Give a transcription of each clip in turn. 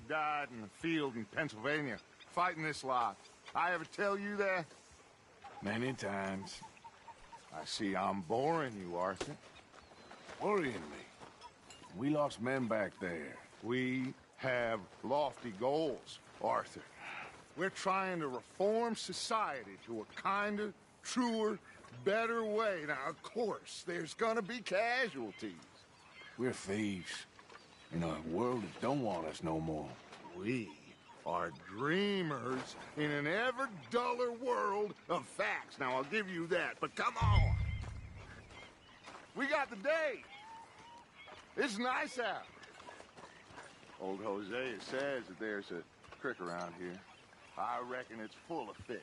died in the field in Pennsylvania, fighting this lot. I ever tell you that? Many times. I see I'm boring you, Arthur. Worrying me. We lost men back there. We have lofty goals, Arthur. We're trying to reform society to a kinder, truer, better way. Now, of course, there's gonna be casualties. We're thieves. In a world that don't want us no more. We are dreamers in an ever duller world of facts. Now, I'll give you that, but come on. We got the day. It's nice out. Old Hosea says that there's a creek around here. I reckon it's full of fish.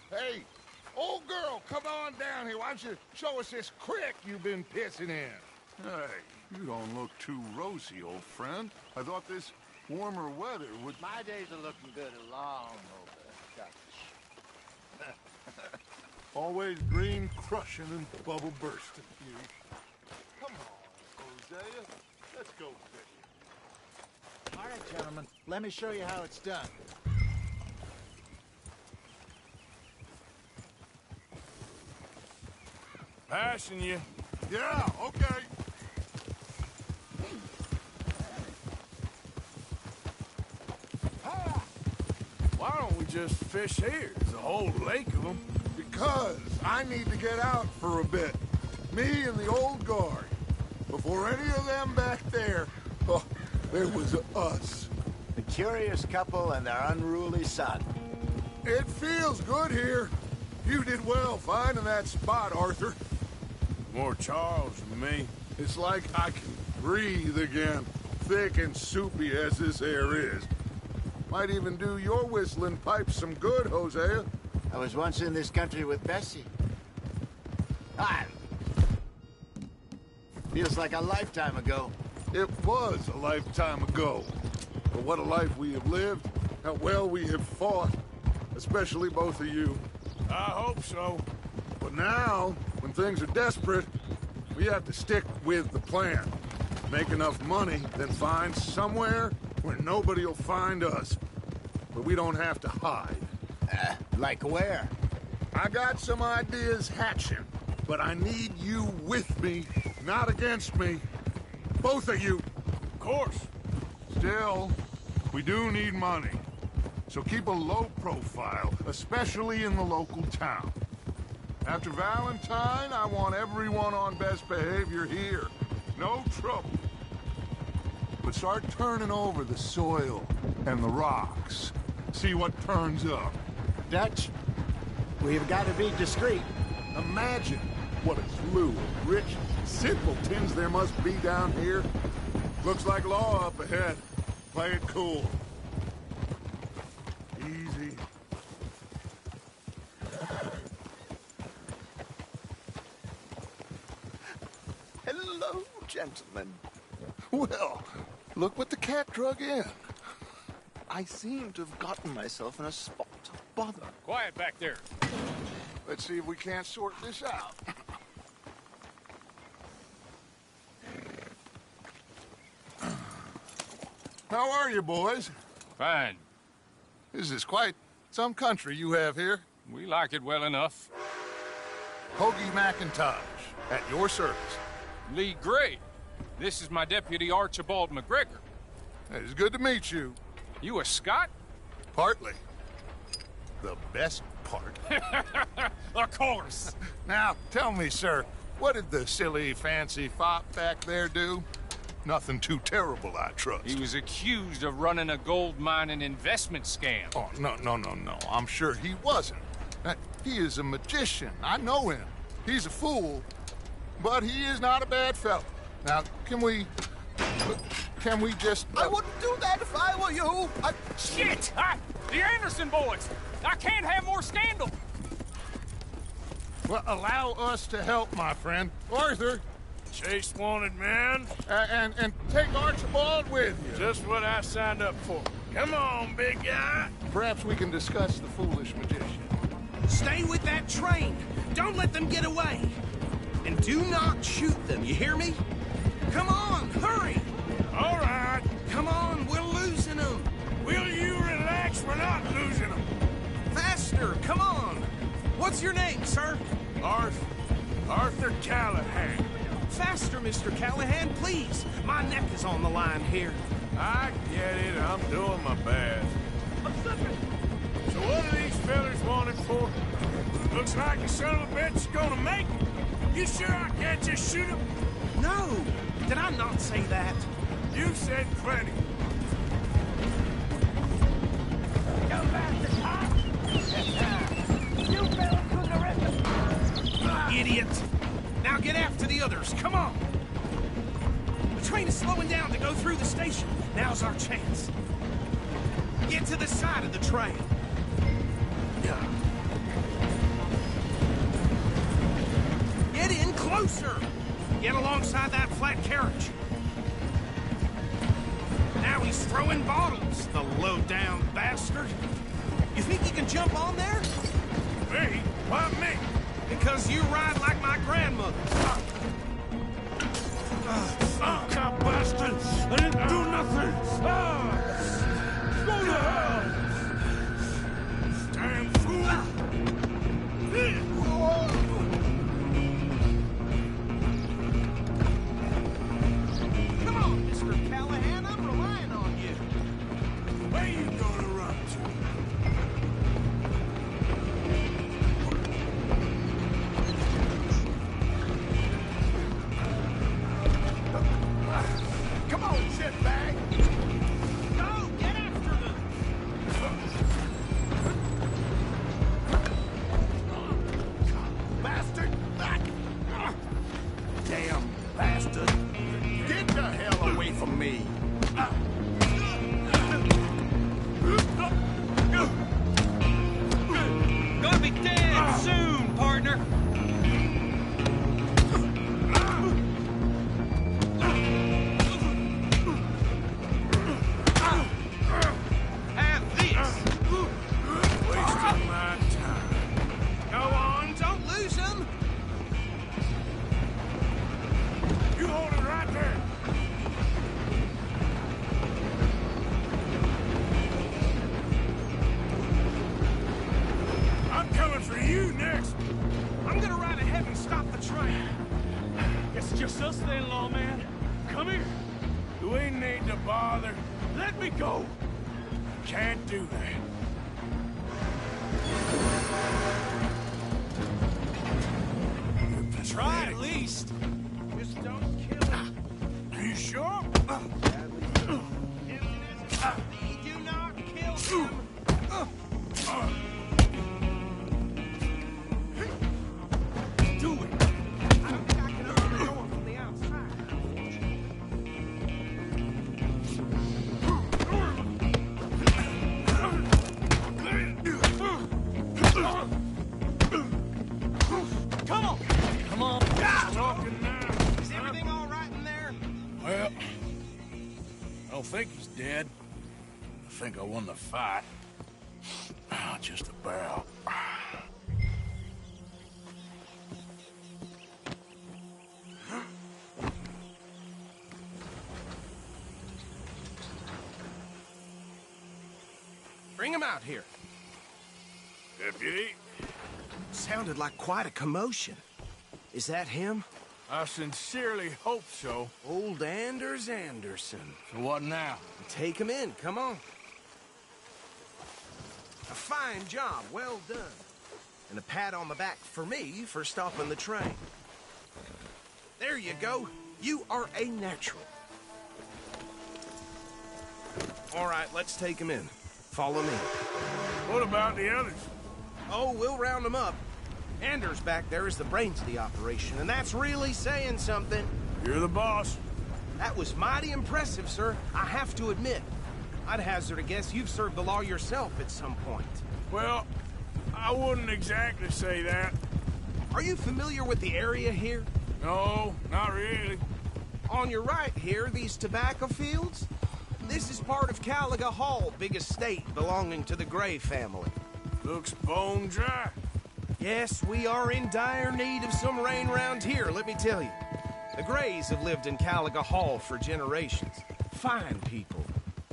Hey, old girl, come on down here. Why don't you show us this creek you've been pissing in? Hey, you don't look too rosy, old friend. I thought this warmer weather would... My days are looking good along over. Always green crushing and bubble bursting. Come on, go with you. All right, gentlemen. Let me show you how it's done. Passing you. Yeah, okay. Why don't we just fish here? There's a whole lake of them. Because I need to get out for a bit. Me and the old guard. Before any of them back there, oh, there was us. The curious couple and their unruly son. It feels good here. You did well finding that spot, Arthur. More Charles than me. It's like I can breathe again, thick and soupy as this air is. Might even do your whistling pipes some good, Hosea. I was once in this country with Bessie. Ah! Feels like a lifetime ago. It was a lifetime ago. But what a life we have lived, how well we have fought, especially both of you. I hope so. But now, when things are desperate, we have to stick with the plan. Make enough money, then find somewhere where nobody will find us. But we don't have to hide. Like where? I got some ideas hatching, but I need you with me, not against me. Both of you. Of course. Still, we do need money. So keep a low profile, especially in the local town. After Valentine, I want everyone on best behavior here. No trouble. But start turning over the soil and the rocks. See what turns up. Dutch, we've got to be discreet. Imagine what a slew of rich simpletons there must be down here. Looks like law up ahead. Play it cool. Easy. Hello, gentlemen. Well, look what the cat drug in. I seem to have gotten myself in a spot of bother. Quiet back there. Let's see if we can't sort this out. How are you, boys? Fine. This is quite some country you have here. We like it well enough. Hoagie McIntosh, at your service. Lee Gray. This is my deputy Archibald McGregor. It's good to meet you. You a Scot? Partly. The best part. Of course. Now, tell me, sir, what did the silly, fancy fop back there do? Nothing too terrible, I trust. He was accused of running a gold mining investment scam. Oh, no. I'm sure he wasn't. He is a magician. I know him. He's a fool, but he is not a bad fellow. Now, can we just... I wouldn't do that if I were you. Shit! The Anderson boys! I can't have more scandal! Well, allow us to help, my friend. Arthur, Chase wanted man. and take Archibald with you. Just what I signed up for. Come on, big guy. Perhaps we can discuss the foolish magician. Stay with that train. Don't let them get away. And do not shoot them, you hear me? Come on, hurry! All right. Come on, we're losing them. Will you relax? We're not losing them. Faster, come on. What's your name, sir? Arthur Callahan. Faster, Mr. Callahan, please. My neck is on the line here. I get it. I'm doing my best. So what are these fellas wanted for? Looks like the son of a bitch is gonna make it. You sure I can't just shoot him? No, did I not say that? You said plenty. Idiot. Now get after the others, come on. The train is slowing down to go through the station. Now's our chance. Get to the side of the train. Get in closer. Get alongside that flat carriage. Now he's throwing bottles, the low-down bastard. You think you can jump on there? Me? Why me? Because you ride like my grandmother. Fuck, bastard! come here. Do we need to bother? Let me go. Can't do that. Try at least. Just don't kill him. Are you sure? Do not kill him. Do it. I don't think I can open the door from the outside. Come on! Come on! Talking now. Is everything all right in there? Well, I don't think he's dead. I think I won the fight. Just about. Bring him out here. Deputy, Sounded like quite a commotion. Is that him? I sincerely hope so. Old Anders Anderson. So what now? Take him in, come on. A fine job, well done. And a pat on the back for me for stopping the train. There you go. You are a natural. All right, let's take him in. Follow me. What about the others? Oh, we'll round them up. Anders back there is the brains of the operation, and that's really saying something. You're the boss. That was mighty impressive, sir. I have to admit. I'd hazard a guess you've served the law yourself at some point. Well, I wouldn't exactly say that. Are you familiar with the area here? No, not really. On your right here, these tobacco fields? This is part of Caliga Hall, big estate belonging to the Gray family. Looks bone dry. Yes, we are in dire need of some rain round here, let me tell you. The Grays have lived in Caliga Hall for generations. Fine people.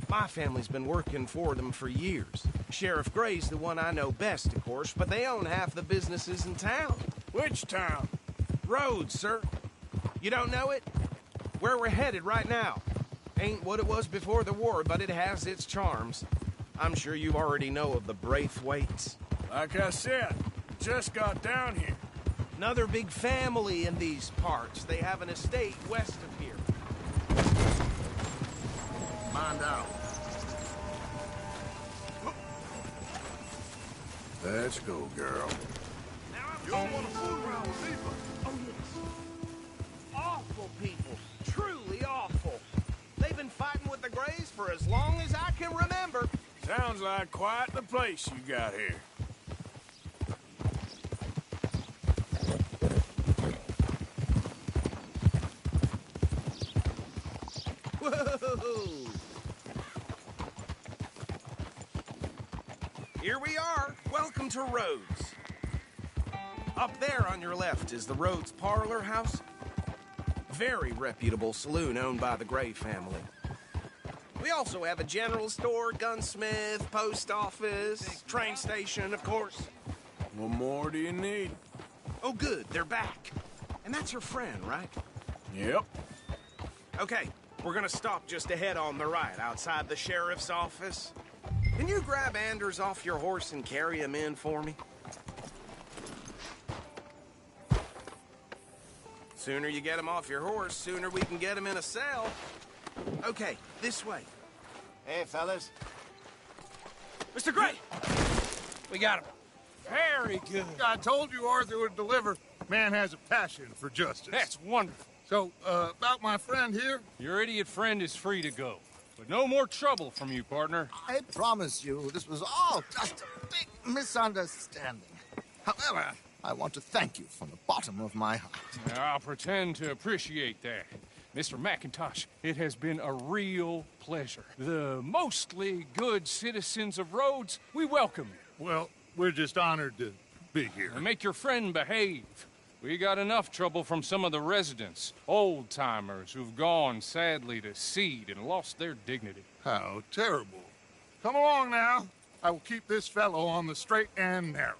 My family's been working for them for years. Sheriff Gray's the one I know best, of course, but they own half the businesses in town. Which town? Rhodes, sir. You don't know it? Where we're headed right now. Ain't what it was before the war, but it has its charms. I'm sure you already know of the Braithwaites. Like I said, just got down here. Another big family in these parts. They have an estate west of here. Mind out. Let's go, girl. You don't want to fool around with me, but... Oh, yes. Awful people. Truly awful. They've been fighting with the Grays for as long as I can remember. Sounds like quite the place you got here. Whoa! Here we are. Welcome to Rhodes. Up there on your left is the Rhodes Parlor House. Very reputable saloon owned by the Gray family. We also have a general store, gunsmith, post office, train station, of course. What more do you need? Oh, good, they're back. And that's your friend, right? Yep. Okay, we're gonna stop just ahead on the right, outside the sheriff's office. Can you grab Anders off your horse and carry him in for me? Sooner you get him off your horse, sooner we can get him in a cell. Okay, this way. Hey, fellas. Mr. Gray! We got him. Very good. I told you Arthur would deliver. Man has a passion for justice. That's wonderful. So, about my friend here? Your idiot friend is free to go. But no more trouble from you, partner. I promise you, this was all just a big misunderstanding. However, I want to thank you from the bottom of my heart. I'll pretend to appreciate that. Mr. McIntosh, it has been a real pleasure. The mostly good citizens of Rhodes, we welcome you. Well, we're just honored to be here. And make your friend behave. We got enough trouble from some of the residents, old-timers who've gone, sadly, to seed and lost their dignity. How terrible. Come along now. I will keep this fellow on the straight and narrow.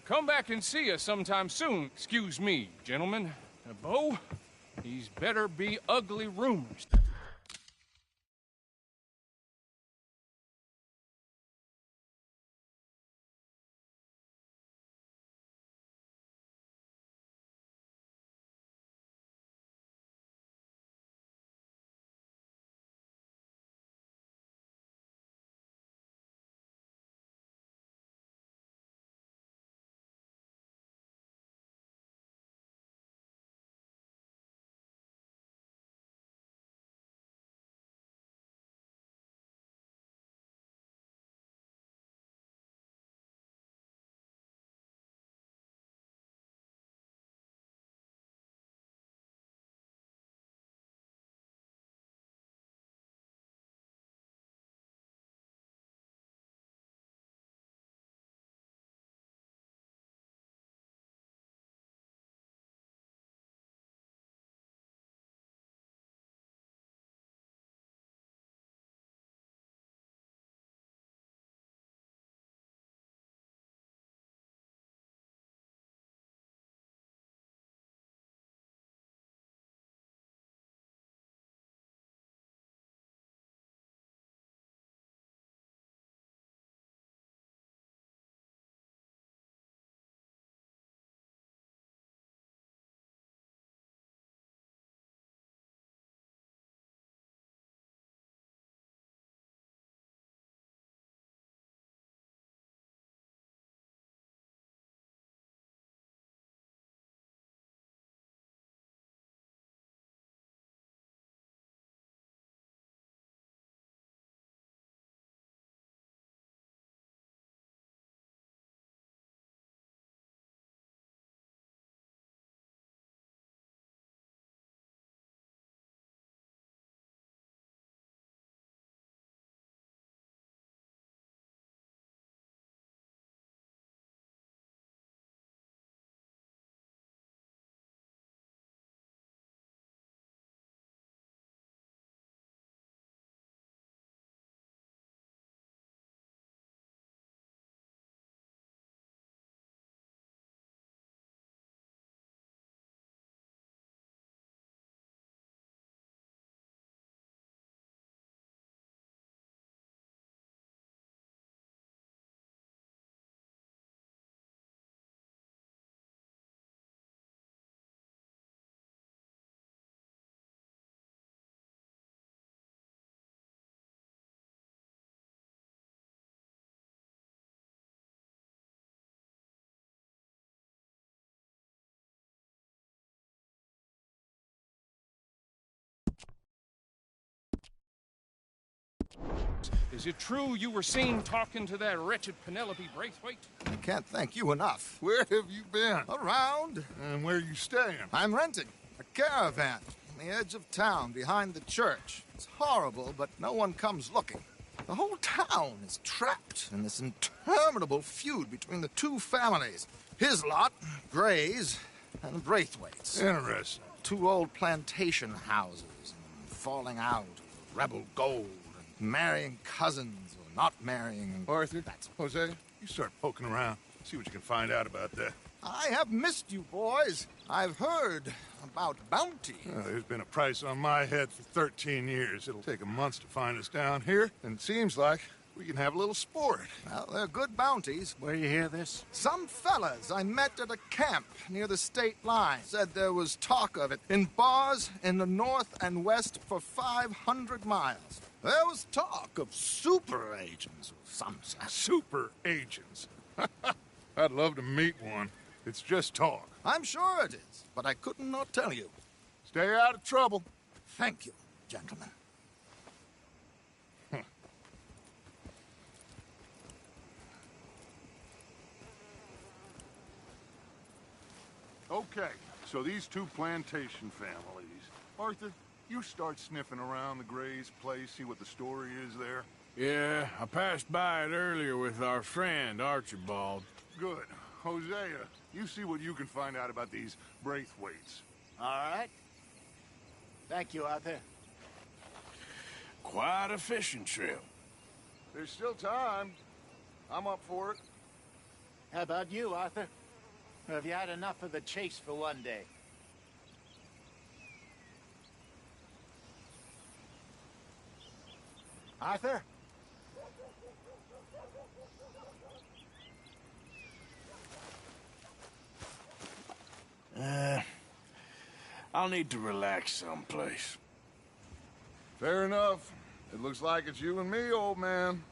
Come back and see us sometime soon. Excuse me, gentlemen. Bo, These better be ugly rumors. Is it true you were seen talking to that wretched Penelope Braithwaite? I can't thank you enough. Where have you been? Around. And where you staying? I'm renting a caravan on the edge of town behind the church. It's horrible, but no one comes looking. The whole town is trapped in this interminable feud between the two families. His lot, Gray's, and Braithwaite's. Interesting. Two old plantation houses, and falling out, rebel gold, and marrying cousins or not marrying. Arthur, Jose, you start poking around. See what you can find out about that. I have missed you, boys. I've heard about bounty. There's been a price on my head for 13 years. It'll take a month to find us down here, and it seems like we can have a little sport. Well, they're good bounties. Where you hear this? Some fellas I met at a camp near the state line said there was talk of it in bars in the north and west for 500 miles. There was talk of super agents of some sort. Super agents. I'd love to meet one. It's just talk. I'm sure it is, but I couldn't not tell you. Stay out of trouble. Thank you, gentlemen. Okay, so these two plantation families. Arthur, you start sniffing around the Gray's place, see what the story is there. Yeah, I passed by it earlier with our friend, Archibald. Good. Hosea, you see what you can find out about these Braithwaites. All right. Thank you, Arthur. Quite a fishing trip. There's still time. I'm up for it. How about you, Arthur? Or have you had enough of the chase for one day? Arthur? I'll need to relax someplace. Fair enough. It looks like it's you and me, old man.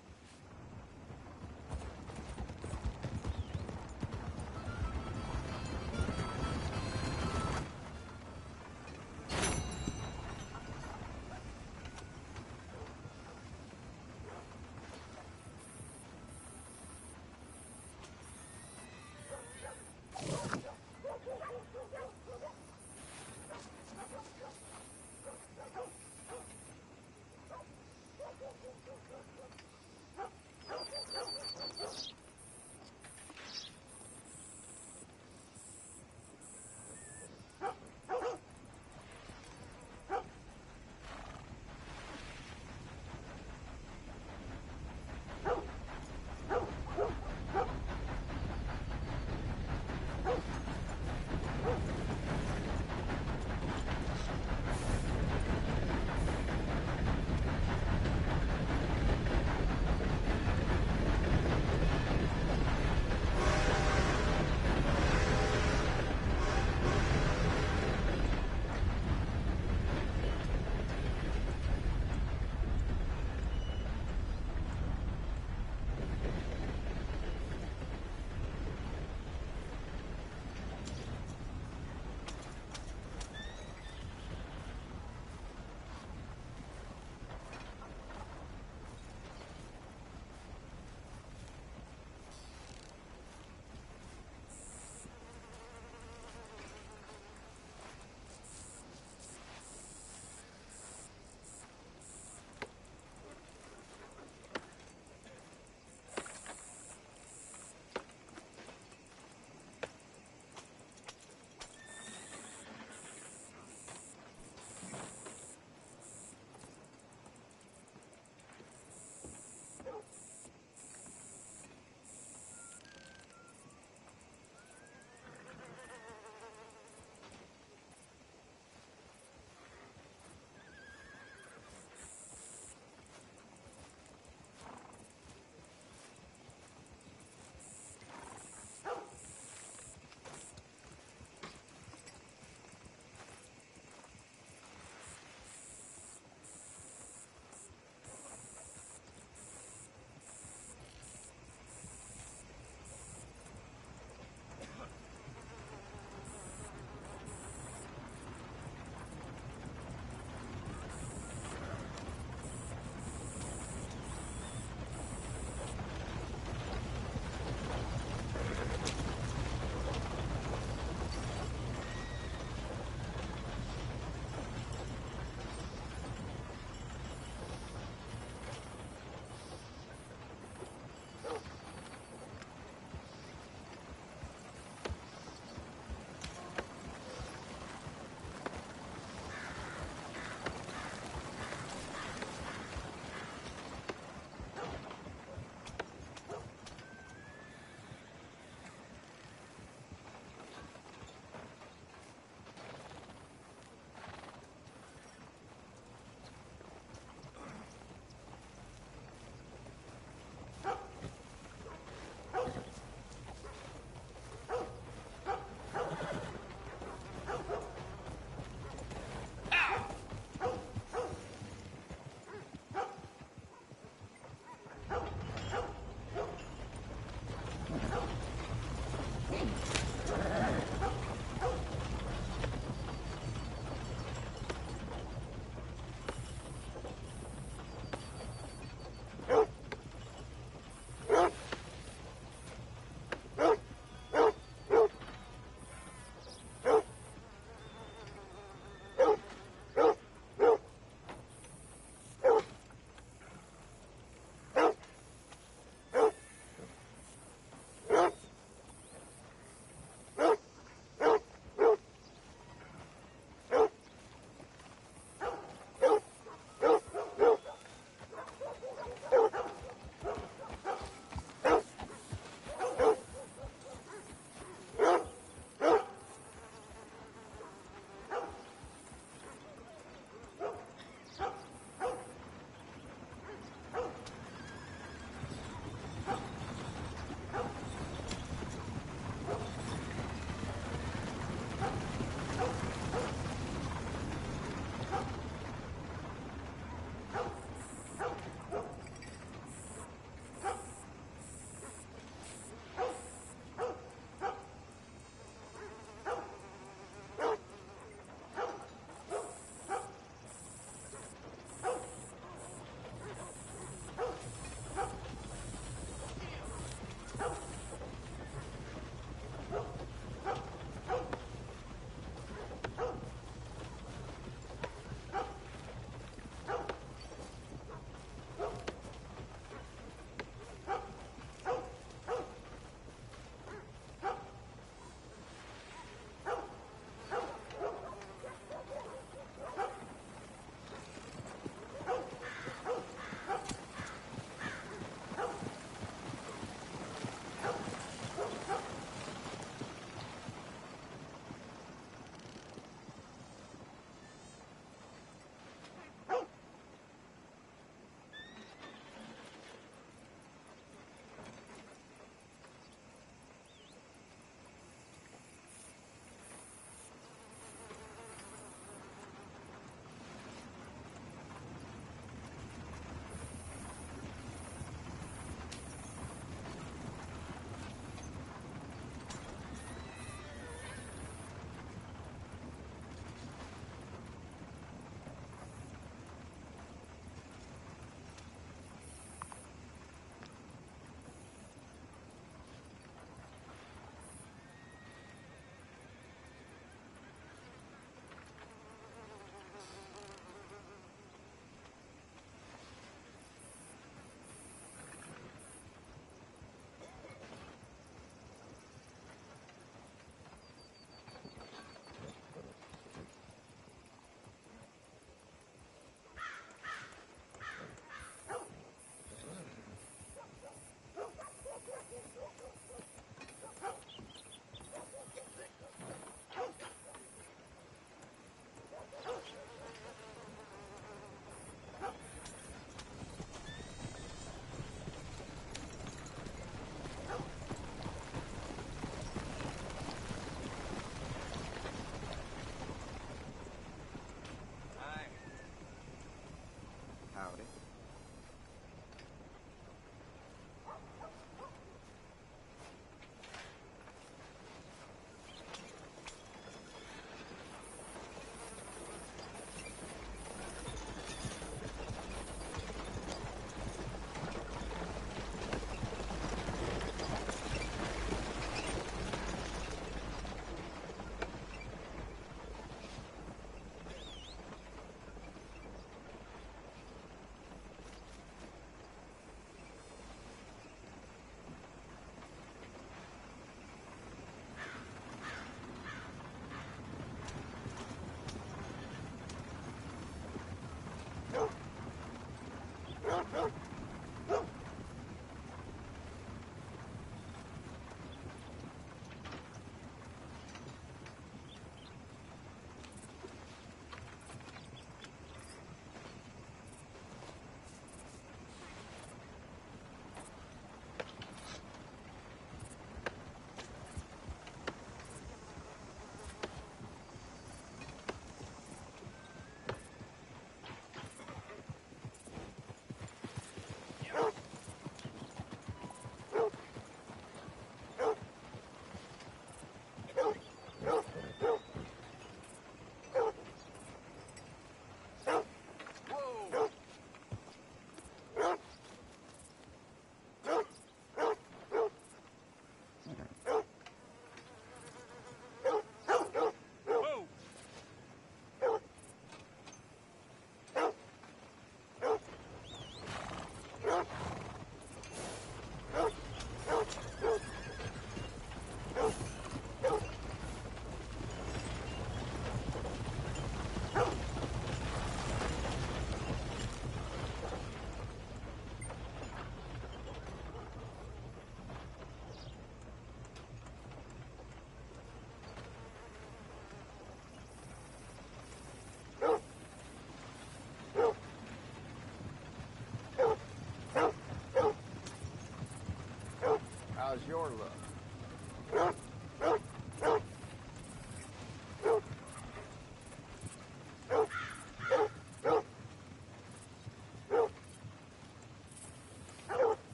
How's your luck?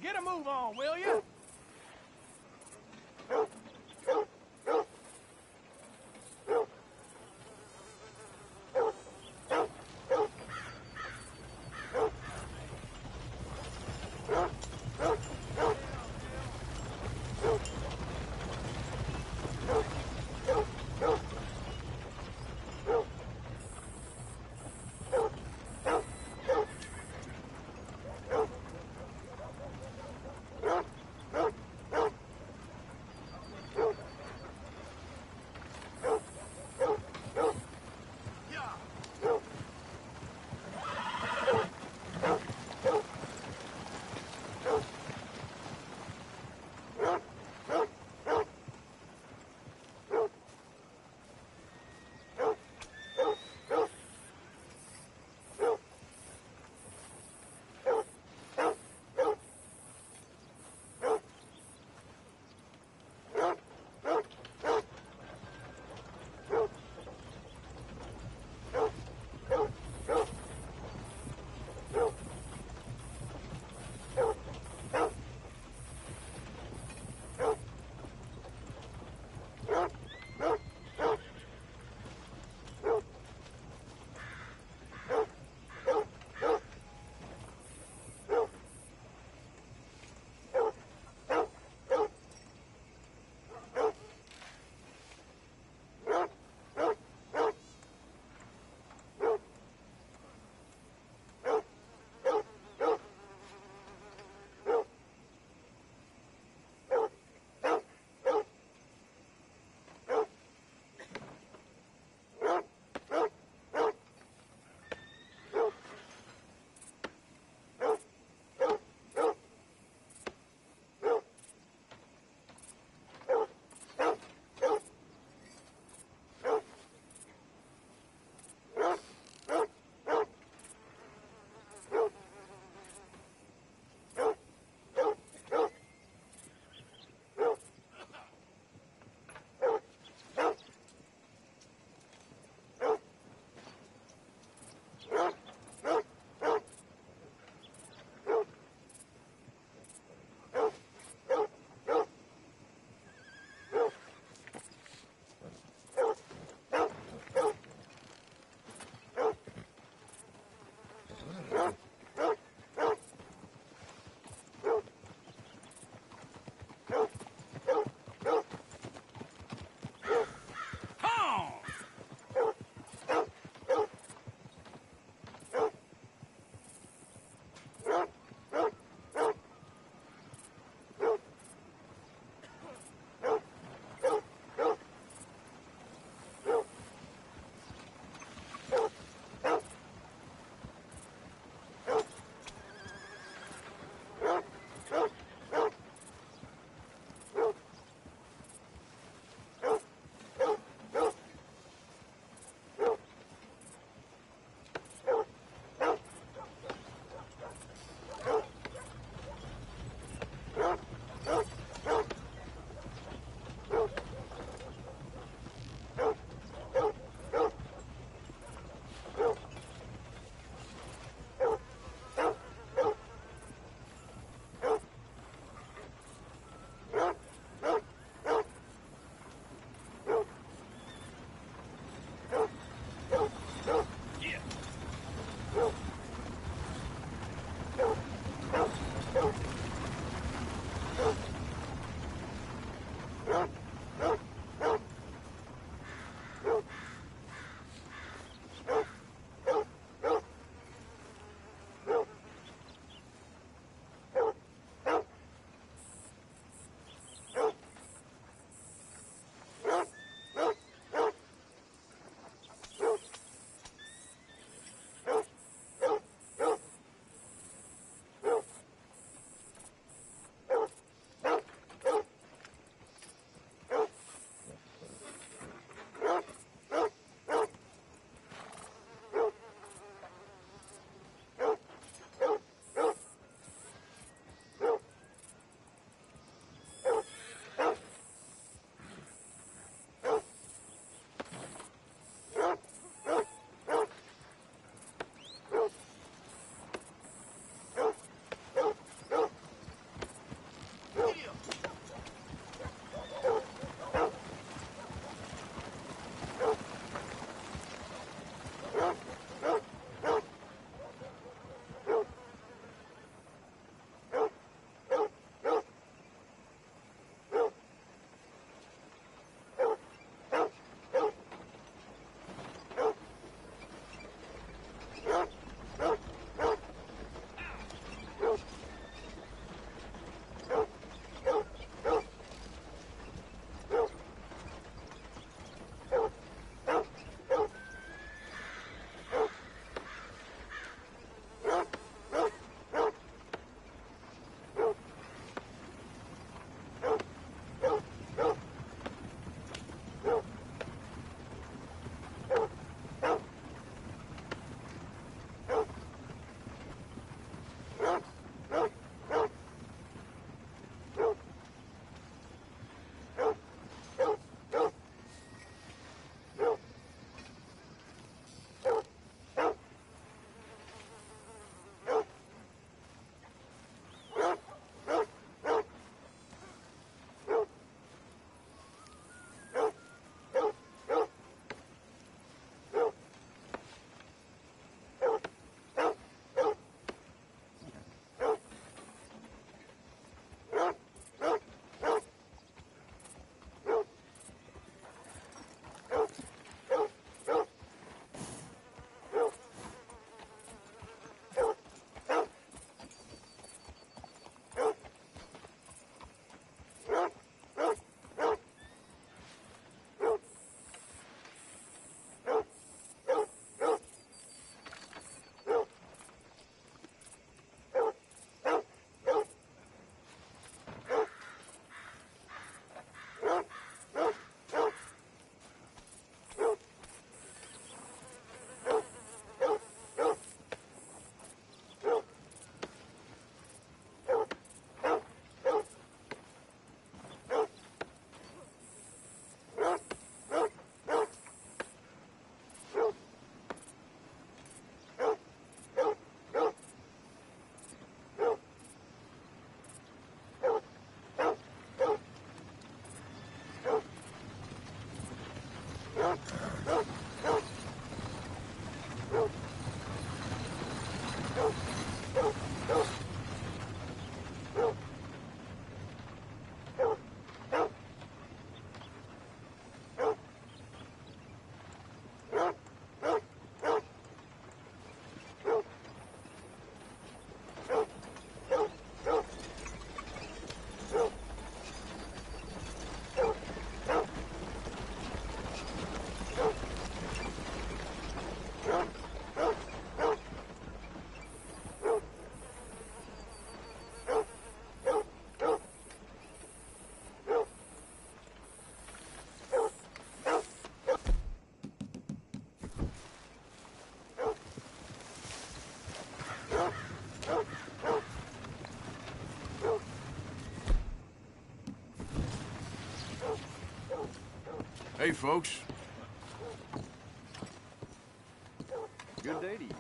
Get a move on, will you? Hey, folks. Good day to you.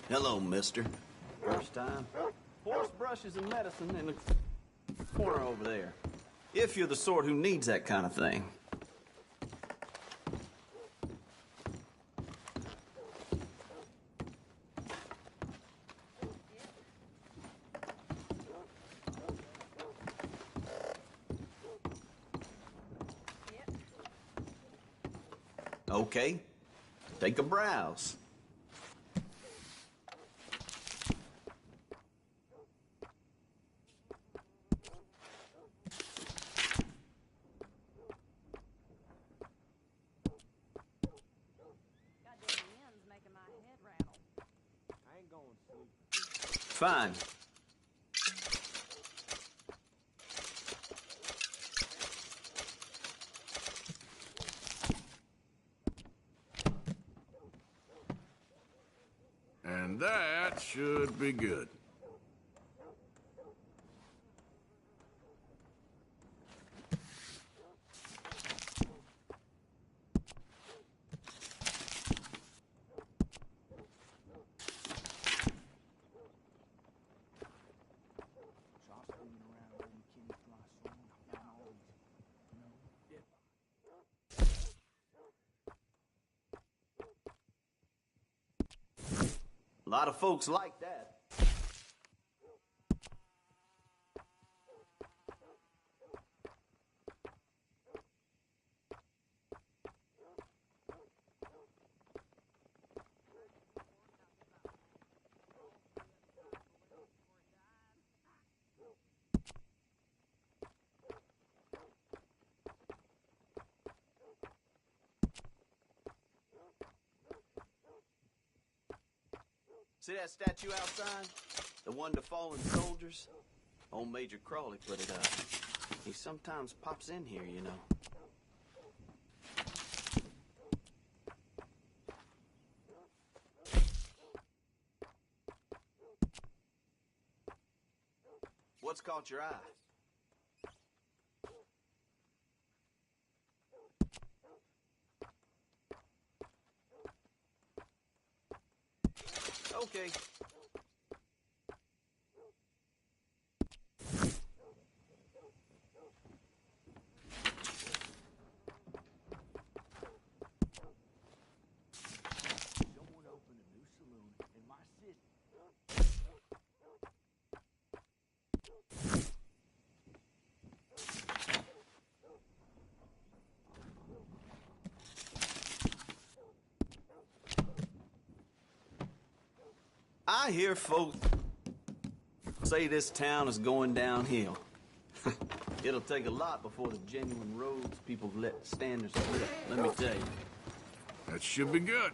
Hello, mister. First time. Horse brushes and medicine in the corner over there. If you're the sort who needs that kind of thing. Okay. Take a browse. Fine. And that should be good. A lot of folks like that. See that statue outside? The one to fallen soldiers? Old Major Crawley put it up. He sometimes pops in here, you know. What's caught your eye? Okay. Someone opened a new saloon in my city. I hear folks say this town is going downhill. It'll take a lot before the genuine roads people let standards slip, let me tell you. That should be good.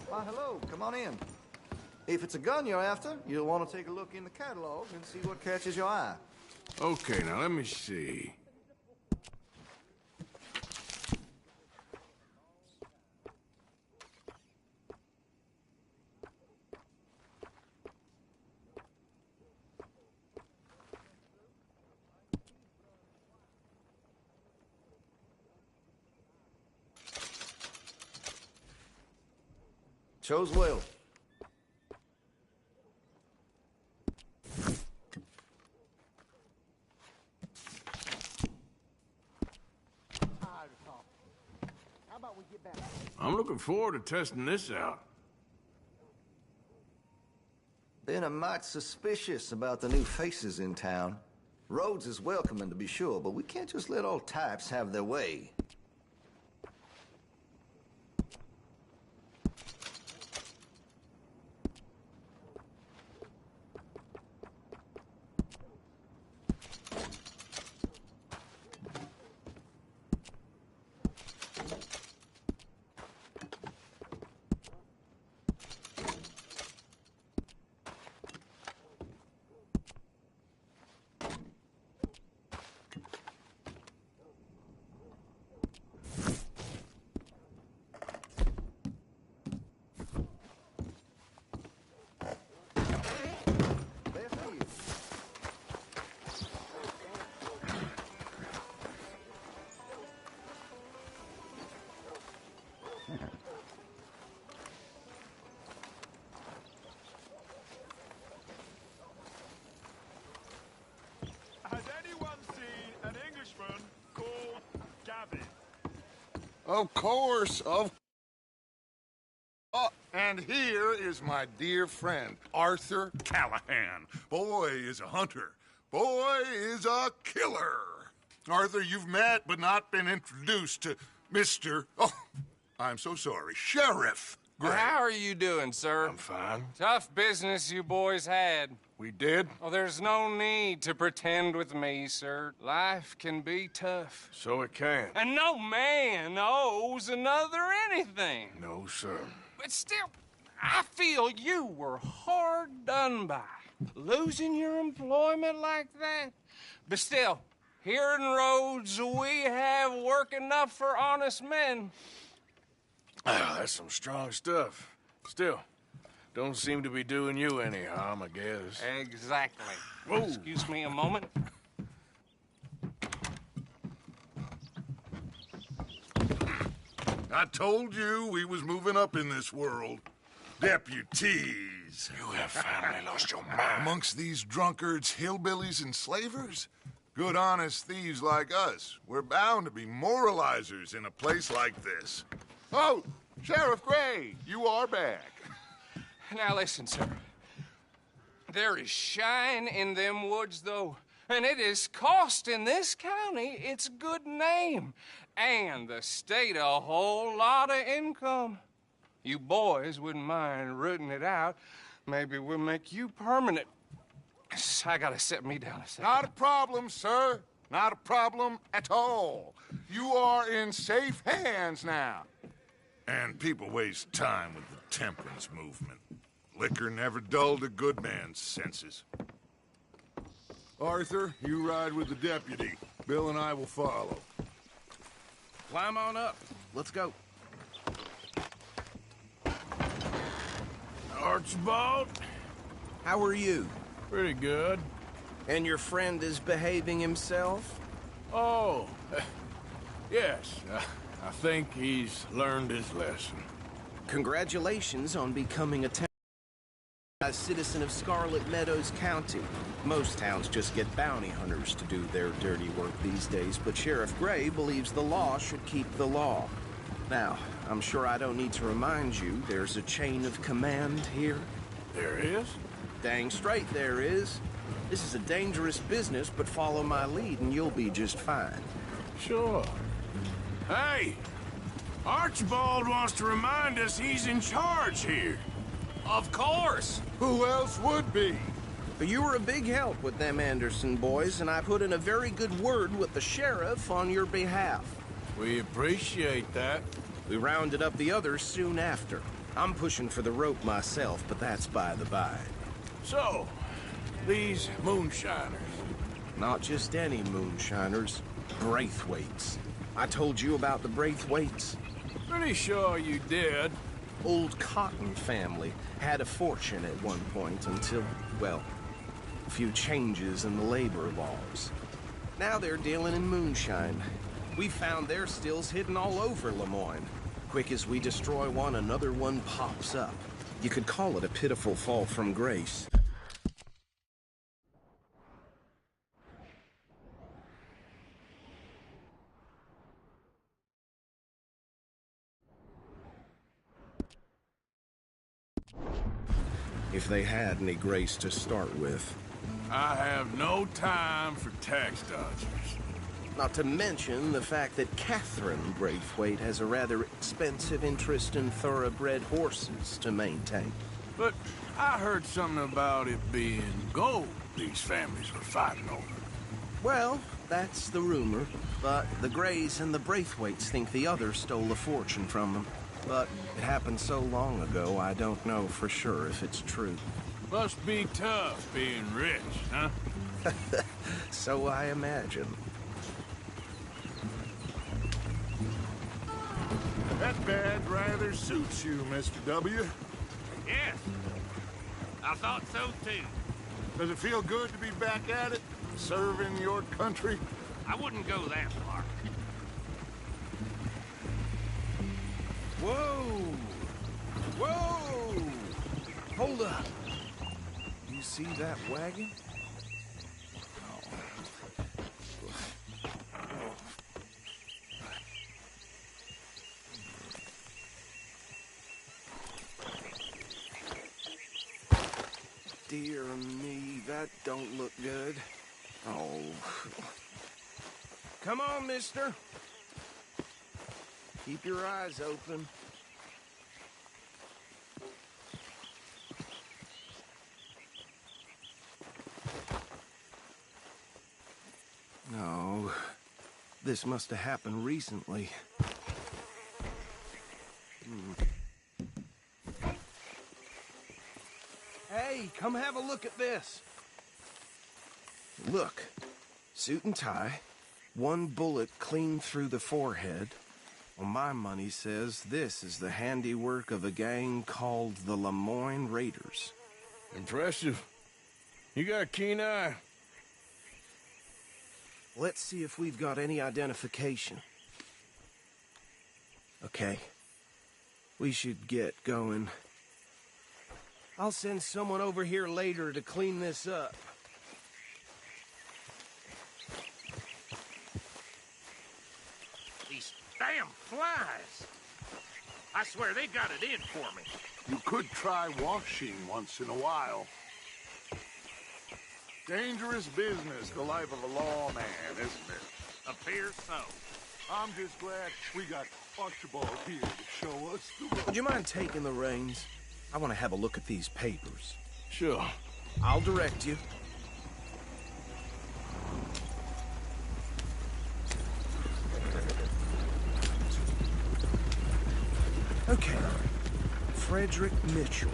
Why, hello. Come on in. If it's a gun you're after, you'll want to take a look in the catalog and see what catches your eye. Okay, now let me see. Chose well. I'm looking forward to testing this out. Been a mite suspicious about the new faces in town. Rhodes is welcoming, to be sure, but we can't just let all types have their way. Of course, and here is my dear friend, Arthur Callahan. Boy is a hunter. Boy is a killer. Arthur, you've met but not been introduced to Mr. Oh, I'm so sorry, Sheriff Gray. How are you doing, sir? I'm fine. Tough business you boys had. We did? Oh, there's no need to pretend with me, sir. Life can be tough. So it can. And no man owes another anything. No, sir. But still, I feel you were hard done by. Losing your employment like that. But still, here in Rhodes, we have work enough for honest men. Ah, that's some strong stuff. Still, don't seem to be doing you any harm, I guess. Exactly. Whoa. Excuse me a moment. I told you we was moving up in this world. Deputies. You have finally lost your mind. Amongst these drunkards, hillbillies, and slavers? Good, honest thieves like us. We're bound to be moralizers in a place like this. Oh, Sheriff Gray, you are back. Now listen, sir. There is shine in them woods, though, and it is costing this county its good name and the state a whole lot of income. You boys wouldn't mind rooting it out. Maybe we'll make you permanent. I gotta set me down a second. Not a problem, sir. Not a problem at all. You are in safe hands now. And people waste time with the temperance movement. Liquor never dulled a good man's senses. Arthur, you ride with the deputy. Bill and I will follow. Climb on up. Let's go. Archibald? How are you? Pretty good. And your friend is behaving himself? Oh, yes. I think he's learned his lesson. Congratulations on becoming a citizen of Scarlet Meadows County. Most towns just get bounty hunters to do their dirty work these days, but Sheriff Gray believes the law should keep the law. Now, I'm sure I don't need to remind you there's a chain of command here. There is? Dang straight there is. This is a dangerous business, but follow my lead and you'll be just fine. Sure. Hey! Archibald wants to remind us he's in charge here. Of course. Who else would be? You were a big help with them Anderson boys, and I put in a very good word with the sheriff on your behalf. We appreciate that. We rounded up the others soon after. I'm pushing for the rope myself, but that's by the by. So, these moonshiners. Not just any moonshiners, Braithwaites. I told you about the Braithwaites. Pretty sure you did. Old Cotton family had a fortune at one point until, well, a few changes in the labor laws. Now they're dealing in moonshine. We found their stills hidden all over Lemoyne. Quick as we destroy one, another one pops up. You could call it a pitiful fall from grace. If they had any grace to start with. I have no time for tax dodgers. Not to mention the fact that Catherine Braithwaite has a rather expensive interest in thoroughbred horses to maintain. But I heard something about it being gold these families were fighting over. Well, that's the rumor. But the Grays and the Braithwaites think the other stole a fortune from them. But it happened so long ago, I don't know for sure if it's true. Must be tough being rich, huh? So I imagine. That badge rather suits you, Mr. W. Yes, I thought so too. Does it feel good to be back at it, serving your country? I wouldn't go that far. Whoa! Whoa! Hold up. You see that wagon? dear me, that don't look good. Oh. Come on, mister. Keep your eyes open. No. This must have happened recently. Hey, come have a look at this. Look. Suit and tie. One bullet clean through the forehead. Well, my money says this is the handiwork of a gang called the Lemoyne Raiders. Impressive. You got a keen eye. Let's see if we've got any identification. Okay. We should get going. I'll send someone over here later to clean this up. These damn flies. I swear they got it in for me. You could try washing once in a while. Dangerous business, the life of a lawman, isn't it? Appears so. I'm just glad we got Archibald here to show us the road. Would you mind taking the reins? I want to have a look at these papers. Sure. I'll direct you. Okay. Frederick Mitchell,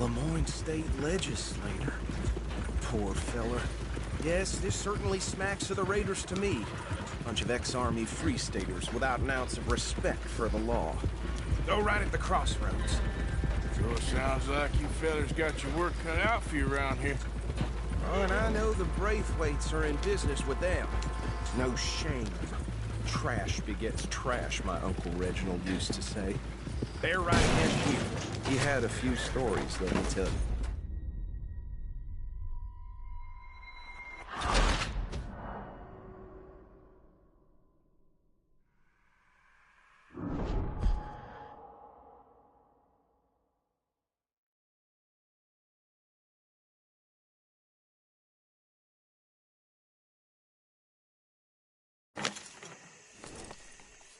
Lemoyne State Legislator. Poor fella. Yes, this certainly smacks of the Raiders to me. Bunch of ex-Army Free Staters without an ounce of respect for the law. Go right at the crossroads. Sure sounds like you fellers got your work cut out for you around here. Oh, and I know the Braithwaites are in business with them. No shame. Trash begets trash, my Uncle Reginald used to say. They're right in here. He had a few stories, let me tell you.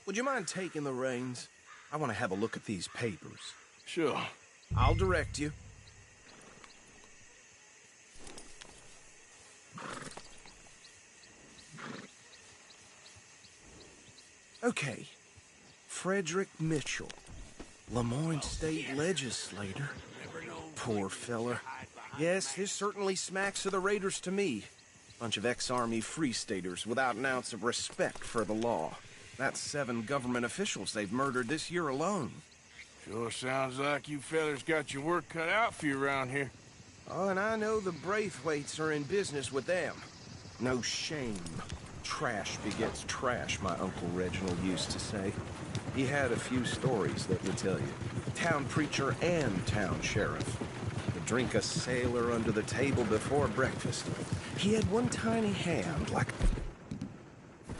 Would you mind taking the reins? I want to have a look at these papers. Sure. I'll direct you. Okay. Frederick Mitchell, Lemoyne State Legislator. Poor fella. Yes, this certainly smacks of the Raiders to me. Bunch of ex-Army Free Staters without an ounce of respect for the law. That's 7 government officials they've murdered this year alone. Sure sounds like you fellers got your work cut out for you around here. Oh, and I know the Braithwaites are in business with them. No shame. Trash begets trash, my Uncle Reginald used to say. He had a few stories, let me tell you. Town preacher and town sheriff. Would drink a sailor under the table before breakfast. He had one tiny hand, like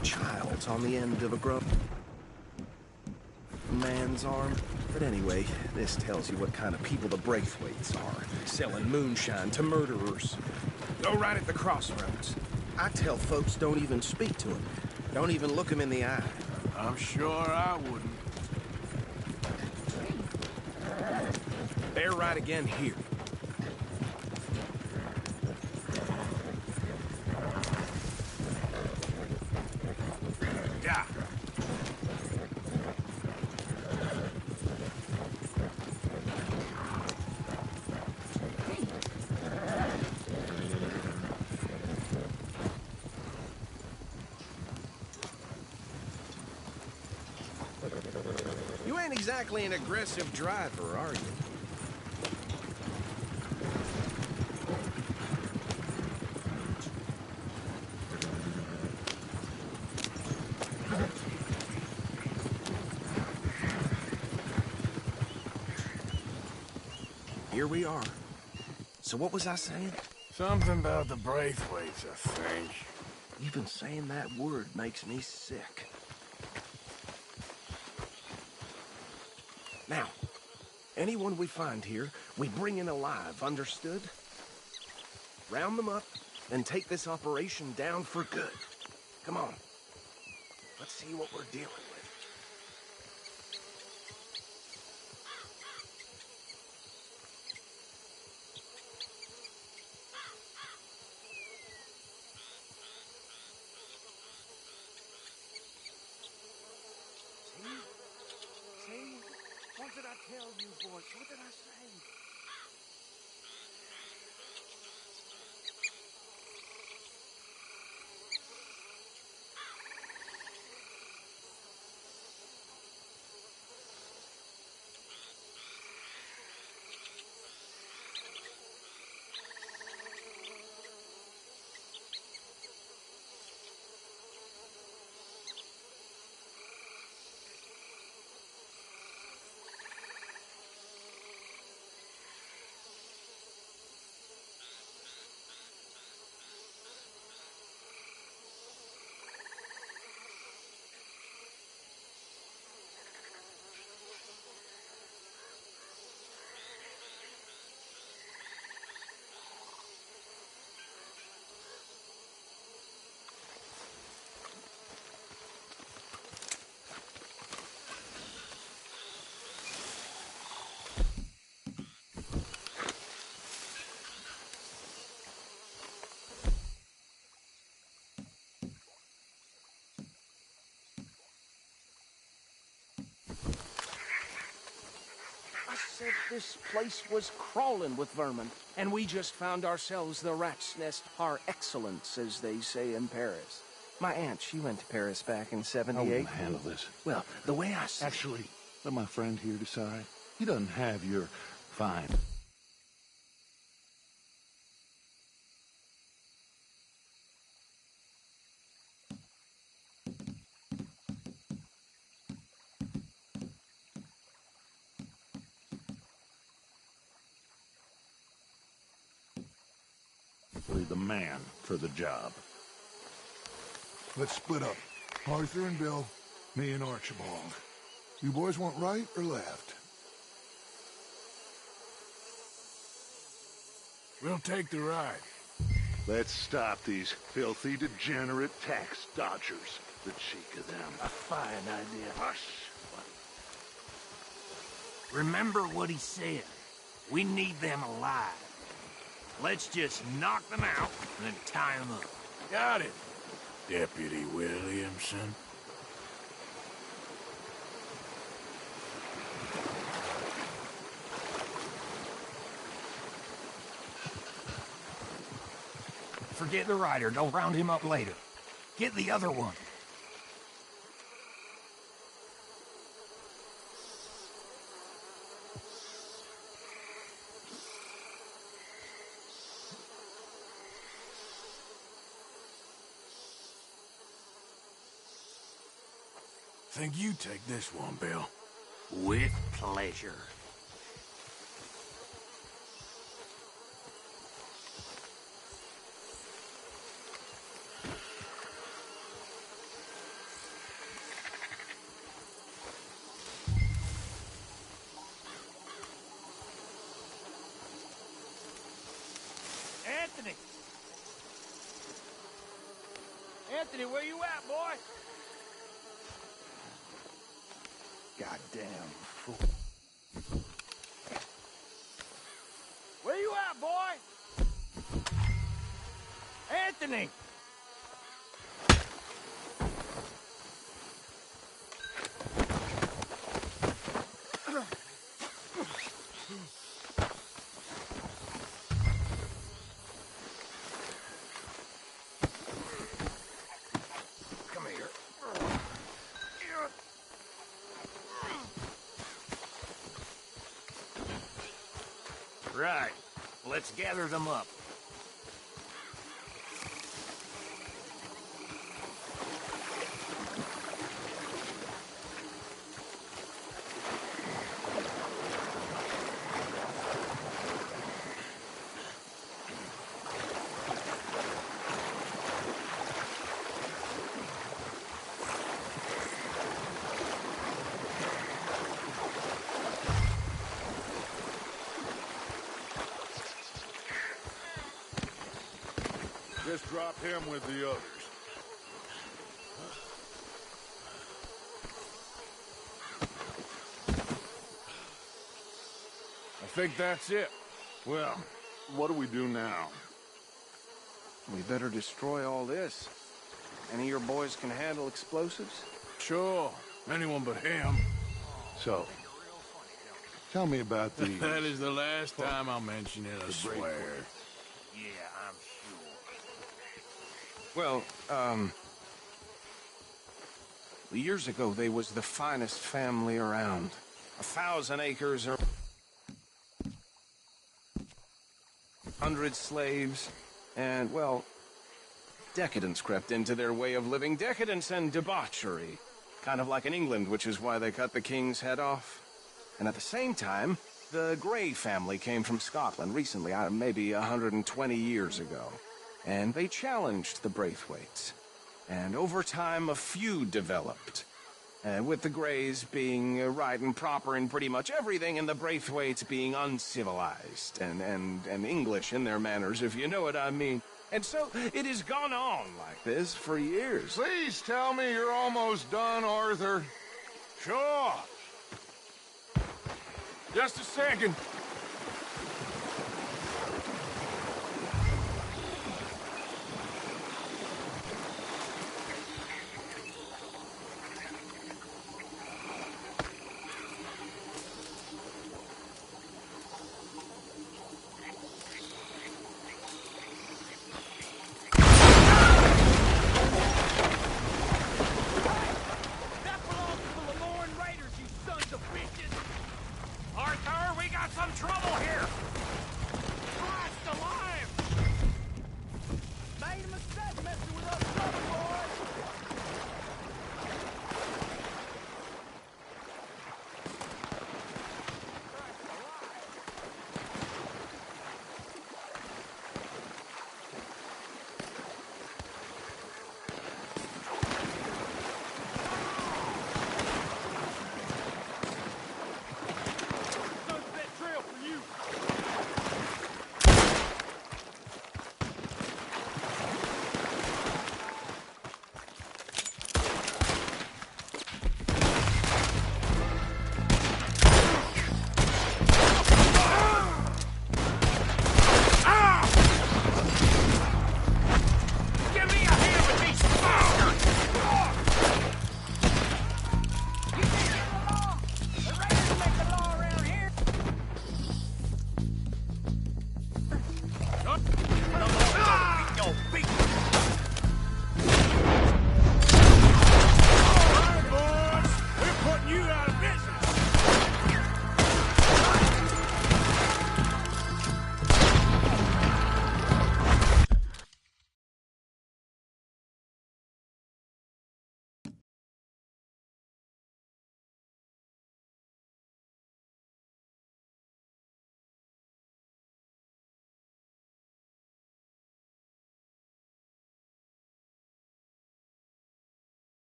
a child's on the end of a grown man's arm. But anyway, this tells you what kind of people the Braithwaites are. Selling moonshine to murderers. Go right at the crossroads. I tell folks don't even speak to him. Don't even look him in the eye. I'm sure I wouldn't. Bear right again here. Yeah. You ain't exactly an aggressive driver, are you? Here we are. So what was I saying? Something about the Braithwaites, I think. Even saying that word makes me sick. Now, anyone we find here, we bring in alive, understood? round them up, and take this operation down for good. Come on. Let's see what we're dealing with. See? What did I tell you, boys? What did I say? I said this place was crawling with vermin, and we just found ourselves the rat's nest par excellence, as they say in Paris. My aunt, she went to Paris back in How '78. will I handle this? Well, the way I see Actually, let my friend here decide. He doesn't have your fine. The man for the job. Let's split up. Arthur and Bill, me and Archibald. You boys want right or left? We'll take the ride. Let's stop these filthy, degenerate tax dodgers. The cheek of them. a fine idea. Hush. Remember what he said. We need them alive. Let's just knock them out and then tie them up. Got it, Deputy Williamson. Forget the rider. Don't round him up later. Get the other one. Think you take this one, Bill. With pleasure. Anthony! Anthony, where you at, boy? Goddamn fool. Where you at, boy? Anthony! Come here. Right. Let's gather them up. Just drop him with the others. I think that's it. Well, what do we do now? We better destroy all this. Any of your boys can handle explosives? Sure. Anyone but him. So, tell me about these. That is the last time I'll mention it, I swear. Yeah, I'm sure. Well, years ago, they was the finest family around. 1,000 acres or 100 slaves, and, well, decadence crept into their way of living. Decadence and debauchery. Kind of like in England, which is why they cut the king's head off. And at the same time, the Grey family came from Scotland recently, maybe 120 years ago. And they challenged the Braithwaites. And over time, a feud developed. With the Greys being right and proper in pretty much everything, and the Braithwaites being uncivilized and English in their manners, if you know what I mean. And so it has gone on like this for years. Please tell me you're almost done, Arthur. Sure. Just a second.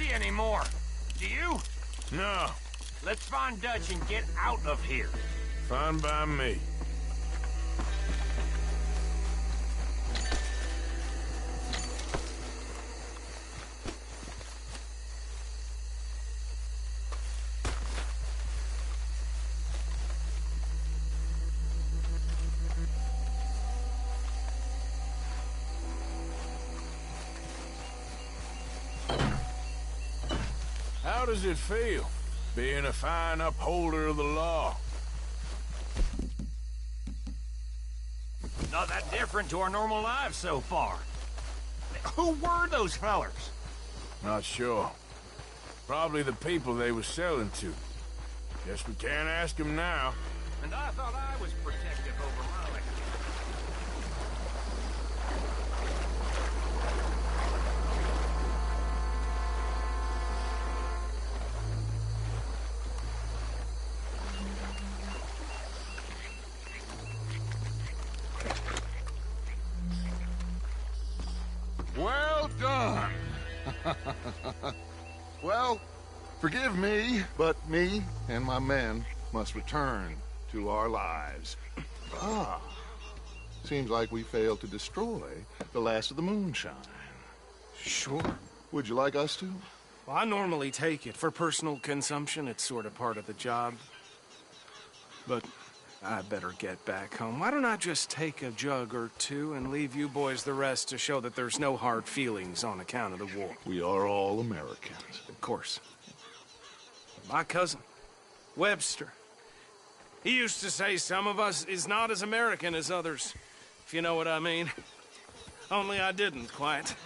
see any more. Do you? No, Let's find Dutch and get out of here. fine by me. How does it feel, being a fine upholder of the law? Not that different to our normal lives so far. Who were those fellers? Not sure. Probably the people they were selling to. Guess we can't ask them now. And I thought I was protective over my land. Well done. Well, forgive me, but me and my men must return to our lives. Ah, seems like we failed to destroy the last of the moonshine. Sure. Would you like us to? Well, I normally take it. For personal consumption, it's sort of part of the job. But I better get back home. Why don't I just take a jug or two and leave you boys the rest to show that there's no hard feelings on account of the war? We are all Americans. Of course. My cousin, Webster, he used to say some of us is not as American as others, if you know what I mean. Only I didn't quite.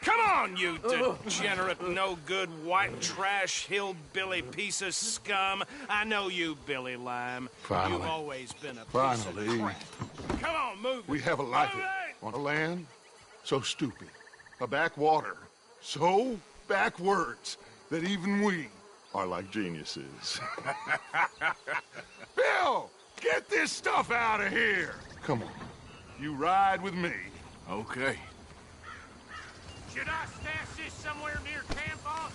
Come on, you degenerate, no-good, white trash, hillbilly piece of scum. I know you, Billy Lime. Finally. You've always been a piece Finally. of crap. Come on, move it. We have a life Move it! on a land so stupid, a backwater so backwards that even we are like geniuses. Bill, get this stuff out of here. Come on, you ride with me. Okay. Should I stash this somewhere near camp, boss?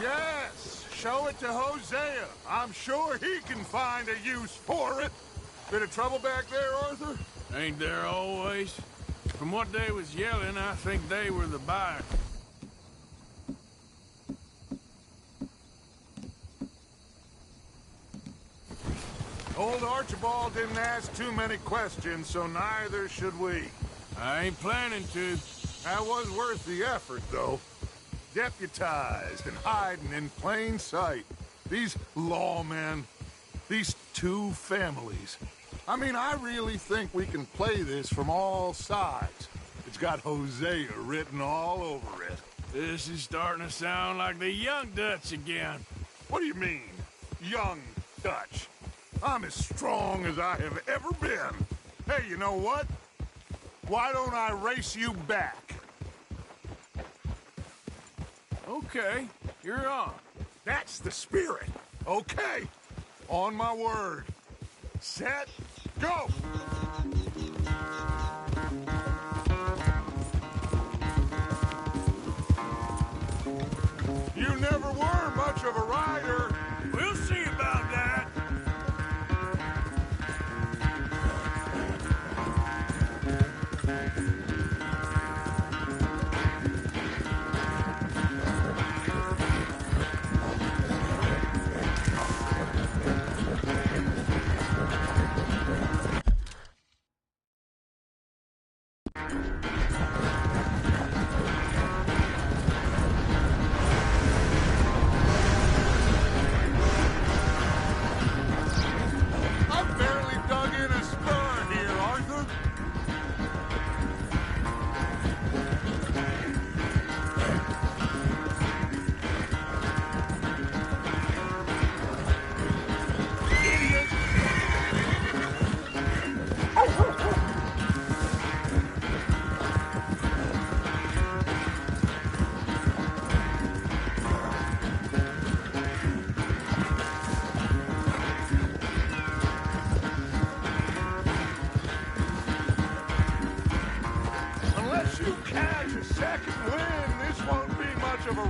Yes, show it to Hosea. I'm sure he can find a use for it. Bit of trouble back there, Arthur? Ain't there always? From what they was yelling, I think they were the buyer. Old Archibald didn't ask too many questions, so neither should we. I ain't planning to. That was worth the effort, though. Deputized and hiding in plain sight. These lawmen, these two families. I mean, I really think we can play this from all sides. It's got Hosea written all over it. This is starting to sound like the young Dutch again. What do you mean, young Dutch? I'm as strong as I have ever been. Hey, you know what? Why don't I race you back? Okay, you're on. That's the spirit. Okay. On my word. Set, go! You never were much of a rider. We'll see about that. I've barely dug in a spur here, Arthur. Idiot! Unless you catch a second wind, this won't be much of a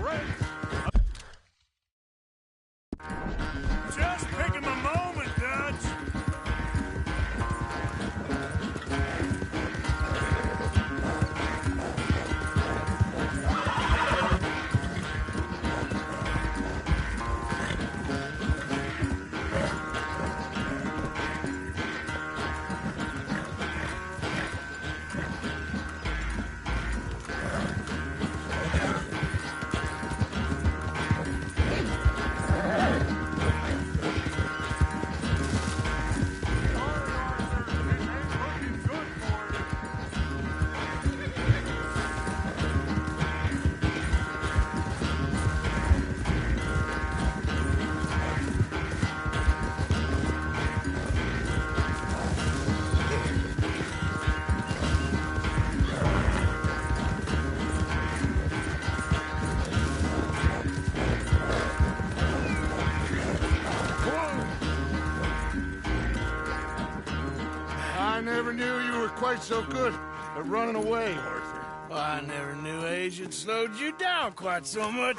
never knew you were quite so good at running away, Arthur. Well, I never knew age had slowed you down quite so much.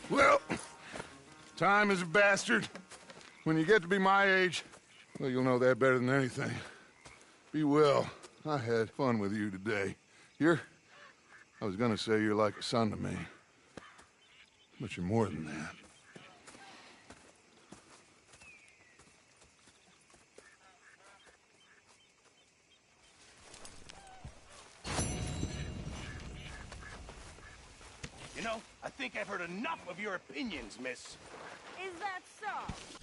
Well, time is a bastard. When you get to be my age, well, you'll know that better than anything. Be well. I had fun with you today. I was gonna say you're like a son to me. But you're more than that. You know, I think I've heard enough of your opinions, miss. Is that so?